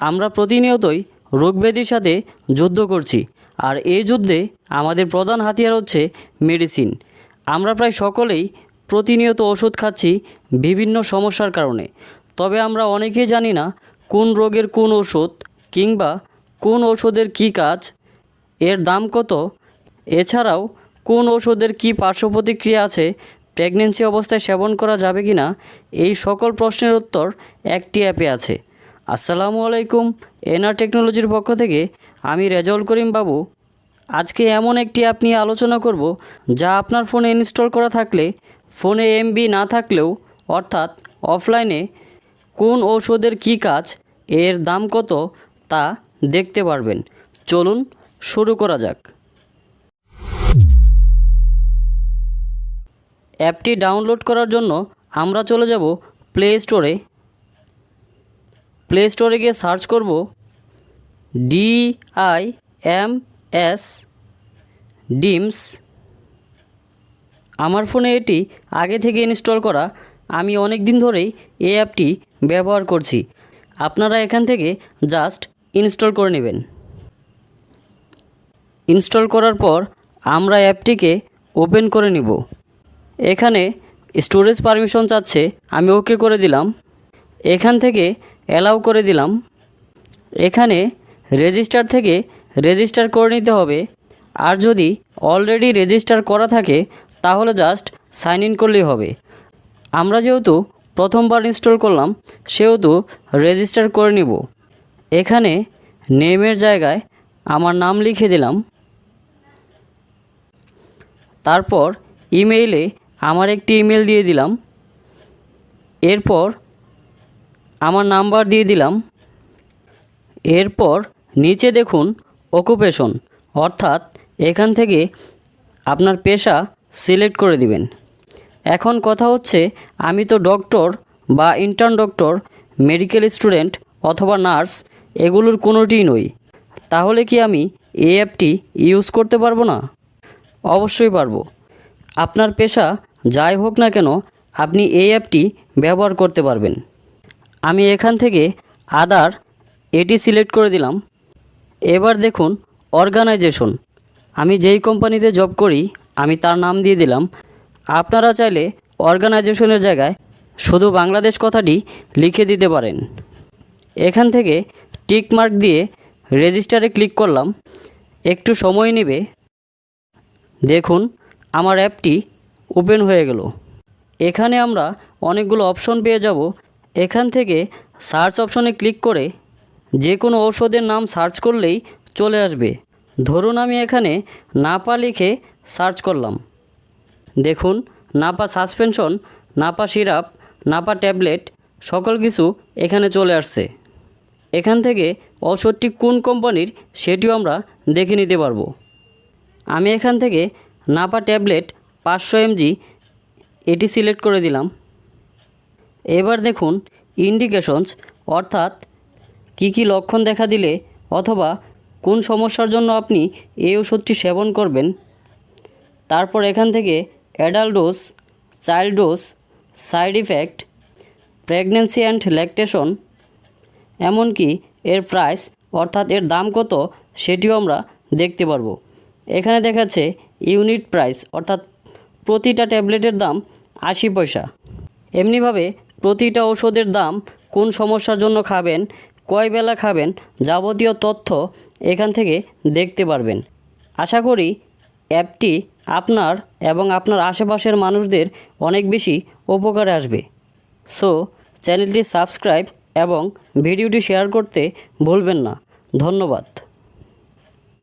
আমরা প্রতিনিয়তই রোগব্যাধির সাথে যুদ্ধ করছি, আর এই যুদ্ধে আমাদের প্রধান হাতিয়ার হচ্ছে মেডিসিন। আমরা প্রায় সকলেই প্রতিনিয়ত ওষুধ খাচ্ছি বিভিন্ন সমস্যার কারণে। তবে আমরা অনেকেই জানি না কোন রোগের কোন ওষুধ কিংবা কোন ওষুধের কী কাজ, এর দাম কত, এছাড়াও কোন ওষুধের কী পার্শ্ব প্রতিক্রিয়া আছে, প্রেগনেন্সি অবস্থায় সেবন করা যাবে কি না, এই সকল প্রশ্নের উত্তর একটি অ্যাপে আছে। আসসালামু আলাইকুম, এনআর টেকনোলজির পক্ষ থেকে আমি রেজাউল করিম বাবু। আজকে এমন একটি অ্যাপ নিয়ে আলোচনা করব যা আপনার ফোনে ইনস্টল করা থাকলে, ফোনে এমবি না থাকলেও অর্থাৎ অফলাইনে কোন ঔষধের কী কাজ, এর দাম কত তা দেখতে পারবেন। চলুন শুরু করা যাক। অ্যাপটি ডাউনলোড করার জন্য আমরা চলে যাব প্লে স্টোরে। প্লে স্টোরে গিয়ে সার্চ করব DIMS ডিমস। আমার ফোনে এটি আগে থেকে ইনস্টল করা, আমি অনেক দিন ধরেই এই অ্যাপটি ব্যবহার করছি। আপনারা এখান থেকে জাস্ট ইনস্টল করে নেবেন। ইনস্টল করার পর আমরা অ্যাপটিকে ওপেন করে নিব। এখানে স্টোরেজ পারমিশন চাচ্ছে, আমি ওকে করে দিলাম। এখান থেকে অ্যালাউ করে দিলাম। এখানে রেজিস্টার থেকে রেজিস্টার করে নিতে হবে, আর যদি অলরেডি রেজিস্টার করা থাকে তাহলে জাস্ট সাইন ইন করলেই হবে। আমরা যেহেতু প্রথমবার ইনস্টল করলাম সেহেতু রেজিস্টার করে নিব। এখানে নেমের জায়গায় আমার নাম লিখে দিলাম। তারপর ইমেইলে আমার একটি ইমেল দিয়ে দিলাম। এরপর আমার নাম্বার দিয়ে দিলাম। এরপর নিচে দেখুন অকুপেশন, অর্থাৎ এখান থেকে আপনার পেশা সিলেক্ট করে দিবেন। এখন কথা হচ্ছে, আমি তো ডক্টর বা ইন্টার্ন ডক্টর, মেডিকেল স্টুডেন্ট অথবা নার্স এগুলোর কোনোটিই নই। তাহলে কি আমি এই অ্যাপটি ইউজ করতে পারবো না? অবশ্যই পারবো। আপনার পেশা যাই হোক না কেন আপনি এই অ্যাপটি ব্যবহার করতে পারবেন। আমি এখান থেকে আদার এটি সিলেক্ট করে দিলাম। এবার দেখুন অর্গানাইজেশন, আমি যেই কোম্পানিতে জব করি আমি তার নাম দিয়ে দিলাম। আপনারা চাইলে অর্গানাইজেশনের জায়গায় শুধু বাংলাদেশ কথাটি লিখে দিতে পারেন। এখান থেকে টিক মার্ক দিয়ে রেজিস্টারে ক্লিক করলাম। একটু সময় নেবে। দেখুন আমার অ্যাপটি ওপেন হয়ে গেল। এখানে আমরা অনেকগুলো অপশন পেয়ে যাব। এখান থেকে সার্চ অপশনে ক্লিক করে যে কোনো ঔষধের নাম সার্চ করলেই চলে আসবে। ধরুন আমি এখানে নাপা লিখে সার্চ করলাম। দেখুন Napa suspension, Napa syrup, Napa tablet সকল কিছু এখানে চলে আসছে। এখান থেকে ঔষধটি কোন কোম্পানির সেটিও আমরা দেখে নিতে পারবো। আমি এখান থেকে নাপা ট্যাবলেট 500 mg এটি সিলেক্ট করে দিলাম। এবার দেখুন ইন্ডিকেশনস, অর্থাৎ কি কি লক্ষণ দেখা দিলে অথবা কোন সমস্যার জন্য আপনি এই ওষুধটি সেবন করবেন। তারপর এখান থেকে adult dose, child dose, side effect, pregnancy and lactation, এমনকি এর প্রাইস অর্থাৎ এর দাম কত সেটিও আমরা দেখতে পারবো। এখানে দেখাচ্ছে ইউনিট প্রাইস, অর্থাৎ প্রতিটা ট্যাবলেটের দাম 80 পয়সা। এমনিভাবে প্রতিটা ওষুধের দাম, কোন সমস্যার জন্য খাবেন, কয় বেলা খাবেন, যাবতীয় তথ্য এখান থেকে দেখতে পারবেন। আশা করি অ্যাপটি আপনার এবং আপনার আশেপাশের মানুষদের অনেক বেশি উপকারে আসবে। সো চ্যানেলটি সাবস্ক্রাইব এবং ভিডিওটি শেয়ার করতে ভুলবেন না। ধন্যবাদ।